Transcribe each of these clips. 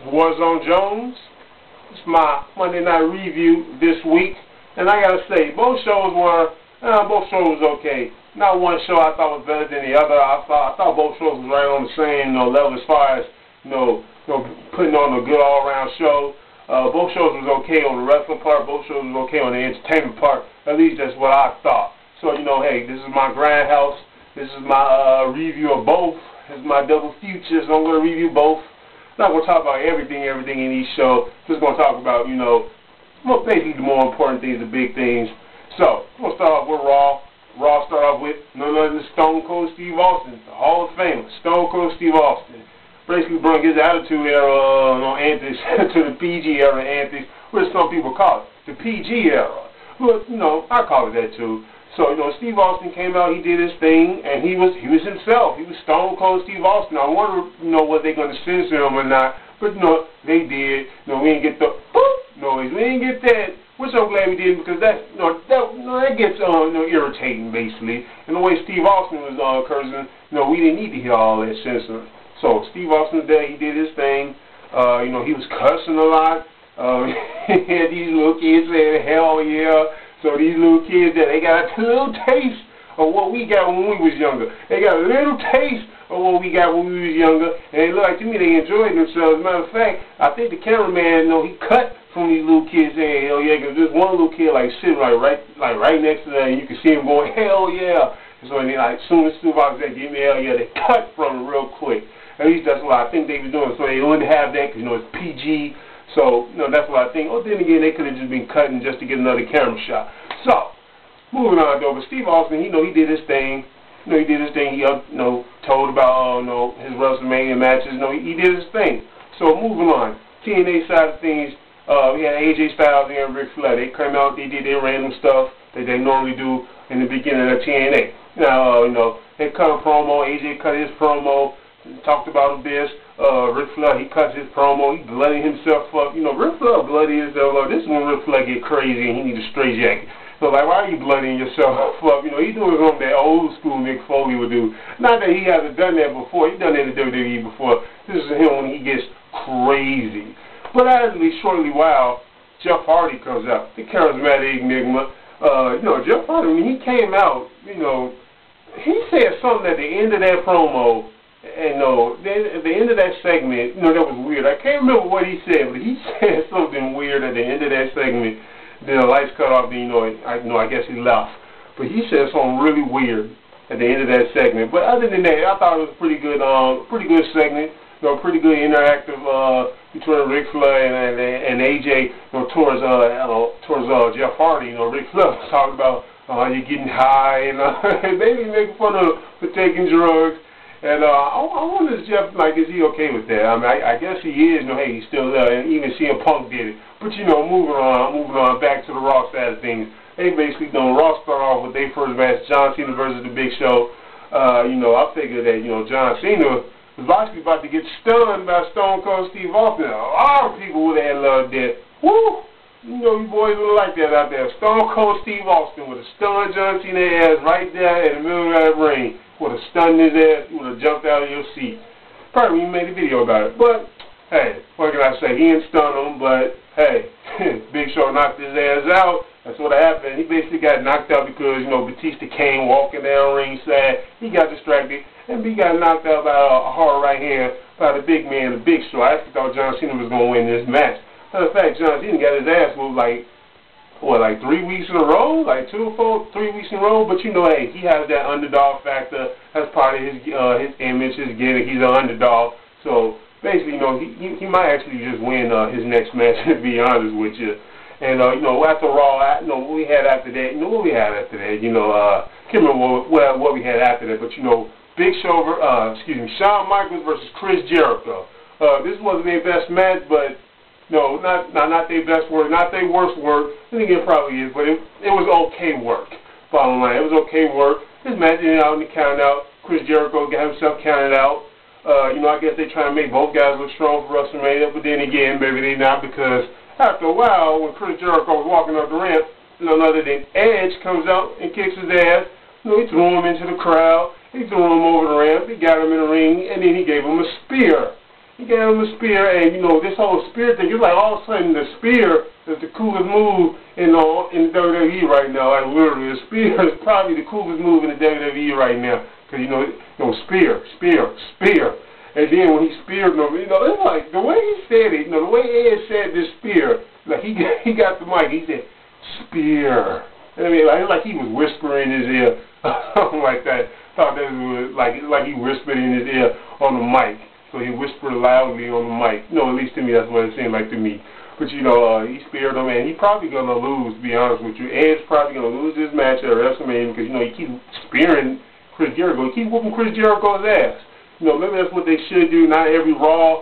Warzone Jones. It's my Monday night review this week, and I gotta say, both shows was okay. Not one show I thought was better than the other. I thought both shows was right on the same level as far as putting on a good all-around show. Both shows was okay on the wrestling part. Both shows was okay on the entertainment part. At least that's what I thought. So hey, this is my grand house. This is my review of both. This is my double feature. So I'm gonna review both. Not gonna talk about everything in each show. Just gonna talk about basically the more important things, the big things. So I'm gonna start off with Raw. Raw start off with none other than Stone Cold Steve Austin, the Hall of Famer, Stone Cold Steve Austin. Basically brought his Attitude Era antics to the PG era antics, which some people call it the PG era. But I call it that too. So Steve Austin came out, he did his thing, and he was himself. He was Stone Cold Steve Austin. I wonder was they going to censor him or not? But they did. We didn't get the boop noise. We didn't get that. We're so glad we didn't, because that gets irritating basically. And the way Steve Austin was cursing, we didn't need to hear all that censoring. So Steve Austin today, he did his thing. He was cussing a lot. He had these little kids saying hell yeah. So these little kids they got a little taste of what we got when we was younger. They got a little taste of what we got when we was younger, and it looked like to me they enjoyed themselves. As a matter of fact, I think the cameraman, he cut from these little kids saying hell yeah, because there's one little kid sitting right next to them, and you can see him going hell yeah. And so as soon as Steve Austin said give me hell yeah, they cut from it real quick. At least that's what I think they were doing, so they wouldn't have that because it's PG. So that's what I think. Oh, then again, they could have just been cutting just to get another camera shot. So moving on though, but Steve Austin, he did his thing. He did his thing. He told about his WrestleMania matches. He did his thing. So moving on, TNA side of things, we had AJ Styles and Ric Flair. They came out, they did their random stuff that they normally do in the beginning of TNA. Now they cut a promo. AJ cut his promo. Talked about this. Ric Flair, he cut his promo. He bloodied himself up. Ric Flair bloodied himself up. This is when Ric Flair get crazy and he need a straight jacket. So why are you bloodying yourself up? He doing something that old school Mick Foley would do. Not that he hasn't done that before. He's done that in the WWE before. This is him when he gets crazy. But actually, shortly while, Jeff Hardy comes out, the charismatic enigma. Jeff Hardy, when he came out, he said something at the end of that promo. And at the end of that segment, that was weird. I can't remember what he said, but he said something weird at the end of that segment. Then the lights cut off. I guess he left. But he said something really weird at the end of that segment. But other than that, I thought it was pretty good segment. Pretty good interactive between Ric Flair and AJ. Towards Jeff Hardy. Ric Flair was talking about you're getting high and maybe making fun of for taking drugs. And I wonder if Jeff, is he okay with that? I guess he is. Hey, he's still there. And even CM Punk did it. But moving on back to the Raw side of things. They basically Raw start off with their first match, John Cena versus The Big Show. I figured that John Cena was actually about to get stunned by Stone Cold Steve Austin. A lot of people would have loved that. Woo! You boys would like that out there. Stone Cold Steve Austin would have stunned John Cena ass right there in the middle of that ring. Would have stunned his ass. You would have jumped out of your seat. Probably even made a video about it. But hey, what can I say? He didn't stun him, but hey, Big Show knocked his ass out. That's what happened. He basically got knocked out because Batista came walking down ringside. He got distracted, and he got knocked out by a hard right hand by the big man, the Big Show. I actually thought John Cena was going to win this match. Matter of fact, John Cena got his ass moved 3 weeks in a row, 3 weeks in a row. But hey, he has that underdog factor. That's part of his image, his gimmick. He's an underdog. So basically, he might actually just win his next match. To be honest with you. And after Raw, what we had after that. Can't remember what we had after that. But Big Show, Shawn Michaels versus Chris Jericho. This wasn't their best match, but. Not their best work, not their worst work. I think it probably is, but it was okay work. Bottom line, it was okay work. This match ended out in the count out. Chris Jericho got himself counted out. I guess they trying to make both guys look strong for WrestleMania, but then again, maybe they not, because after a while, when Chris Jericho was walking up the ramp, none other than Edge comes out and kicks his ass. He threw him into the crowd. He threw him over the ramp. He got him in the ring, and then he gave him a spear. He gave him a spear, and you know, this whole spear thing, it's like all of a sudden the spear is the coolest move in WWE right now. Like literally, the spear is probably the coolest move in the WWE right now. Because you know, spear. And then when he speared him, you know, it's like the way he said it, you know, the way Ed said this spear, like he got the mic, he said, spear. I mean, like he was whispering in his ear, something like that. Thought that was like he whispered in his ear on the mic. So he whispered loudly on the mic. You know, at least to me, that's what it seemed like to me. But you know, he speared him, and he's probably gonna lose. To be honest with you, Ed's probably gonna lose this match at WrestleMania because you know he keeps spearing Chris Jericho. He keeps whooping Chris Jericho's ass. You know, maybe that's what they should do. Not every Raw,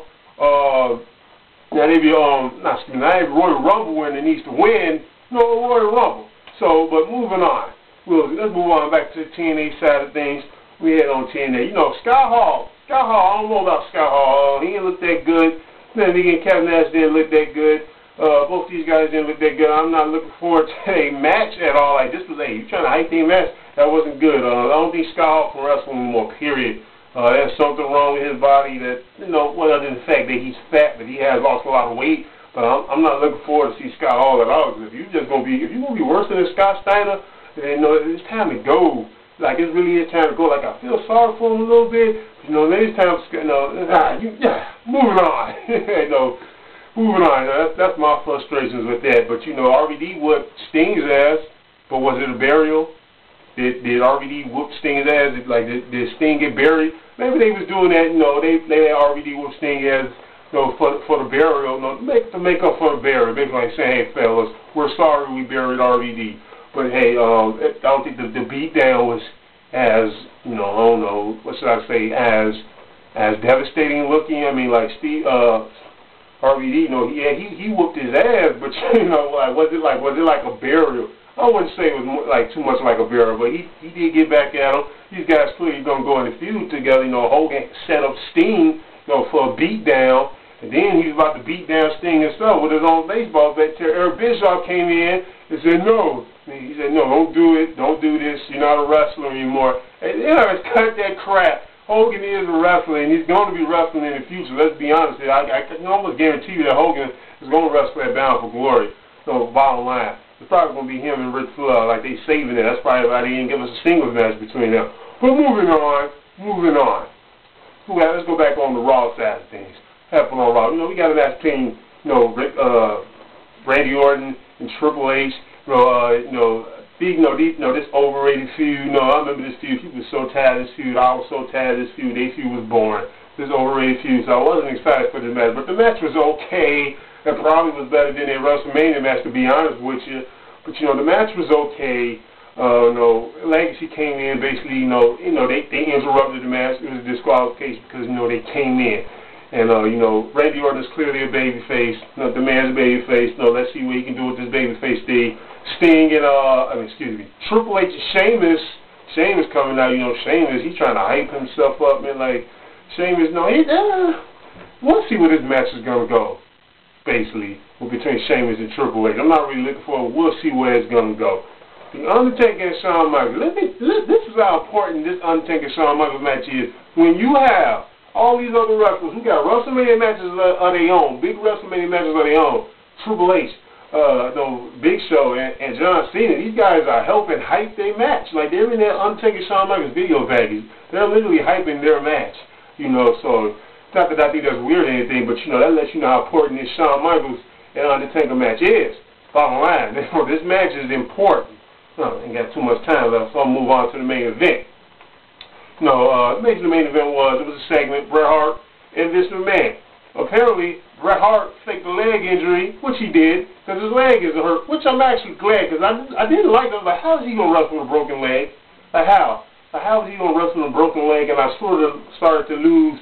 not every Royal Rumble winner needs to win. No, Royal Rumble. So, but moving on. Let's move on back to the TNA side of things. We had on TNA. You know, Scott Hall, I don't know about Scott Hall. He didn't look that good. Then again, Kevin Nash didn't look that good. Both these guys didn't look that good. I'm not looking forward to a match at all. Like, this was you trying to hype the match. That wasn't good. I don't think Scott Hall can wrestle anymore, period. There's something wrong with his body that, you know, well, other than the fact that he's fat, but he has lost a lot of weight. But I'm not looking forward to see Scott Hall at all. If you're gonna be worse than Scott Steiner, then you know it's time to go. Like it really is time to go. Like I feel sorry for him a little bit. You know, it's time to moving on. You know, moving on. That's my frustrations with that. But you know, RVD whooped Sting's ass, but was it a burial? Did RVD whoop Sting's ass? Like did Sting get buried? Maybe they was doing that. You know, they had RVD whoop Sting's ass. You know, for the burial, to make up for the burial. Basically like saying, hey fellas, we're sorry we buried RVD. But hey, I don't think the beatdown was as, you know, I don't know, what should I say, as devastating looking. I mean, like RVD, you know, he whooped his ass, but you know, like was it like a burial? I wouldn't say it was like too much like a burial, but he did get back at him. These guys clearly gonna go in the feud together. You know, Hogan set up Sting, you know, for a beatdown. And then he was about to beat down Sting himself with his own baseball bat. Eric Bischoff came in and said, no. He said, no, don't do it. Don't do this. You're not a wrestler anymore. And, you know, it's cut that crap. Hogan is a wrestler, and he's going to be wrestling in the future. Let's be honest. I can almost guarantee you that Hogan is going to wrestle at Bound for Glory. So, bottom line, it's probably going to be him and Ric Flair. Like, they saving it. That's probably why they didn't give us a singles match between them. But moving on. Let's go back on the Raw side of things. Happen on Raw. You know, we got a match between, you know, Randy Orton and Triple H. This overrated feud. You know, I remember this feud. People were so tired of this feud. I was so tired of this feud. Their feud was boring. This overrated feud. So I wasn't excited for this match. But the match was okay. It probably was better than their WrestleMania match, to be honest with you. But you know, the match was okay. Legacy came in basically. They interrupted the match. It was a disqualification because they came in. And, Randy Orton is clearly a babyface. The man's a babyface. Let's see what he can do with this babyface thing. Sting and, Triple H and Sheamus coming out. Sheamus, he's trying to hype himself up. Man, like, Sheamus, we'll see where this match is going to go, basically, between Sheamus and Triple H. I'm not really looking for it. We'll see where it's going to go. The Undertaker and Shawn Michaels. This is how important this Undertaker and Shawn Michaels match is. When you have all these other wrestlers who got WrestleMania matches of their own, big WrestleMania matches of their own, Triple H, Big Show, and John Cena, these guys are helping hype their match. Like, they're in their Undertaker Shawn Michaels video package. They're literally hyping their match. So it's not that I think that's weird or anything, but, that lets you know how important this Shawn Michaels and Undertaker match is. Bottom line, this match is important. Ain't got too much time left, so I'll move on to the main event. The main event was a segment, Bret Hart and Vince McMahon. Apparently, Bret Hart faked a leg injury, which he did, because his leg is hurt, which I'm actually glad, because I didn't like it. I was like, how is he going to wrestle with a broken leg? Like, how? Like, how is he going to wrestle with a broken leg? And I sort of started to lose,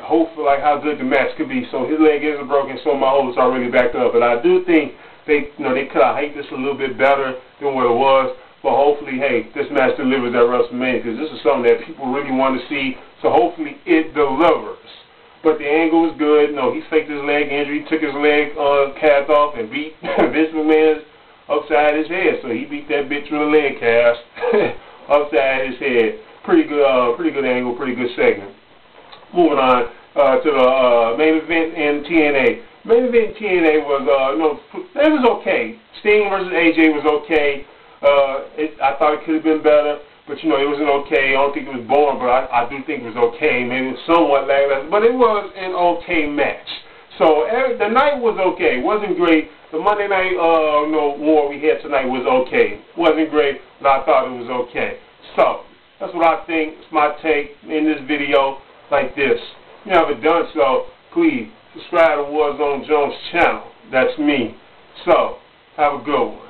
hope for, how good the match could be. So his leg isn't broken, so my hopes are really backed up. And I do think they could have hyped this a little bit better than what it was. But hopefully, hey, this match delivers at WrestleMania, because this is something that people really want to see. So hopefully it delivers. But the angle was good. He faked his leg injury, took his leg cast off, and beat Vince McMahon upside his head. So he beat that bitch with a leg cast upside his head. Pretty good angle, pretty good segment. Moving on, to the main event in TNA. Main event in TNA was, it was okay. Sting versus AJ was okay. I thought it could have been better, but it wasn't okay. I don't think it was boring, but I do think it was okay. Maybe it was somewhat lackluster, but it was an okay match. So the night was okay. It wasn't great. The Monday night war we had tonight was okay. Wasn't great, but I thought it was okay. So that's what I think. It's my take in this video like this. If you haven't done so, please subscribe to Warzone Jones channel. That's me. So have a good one.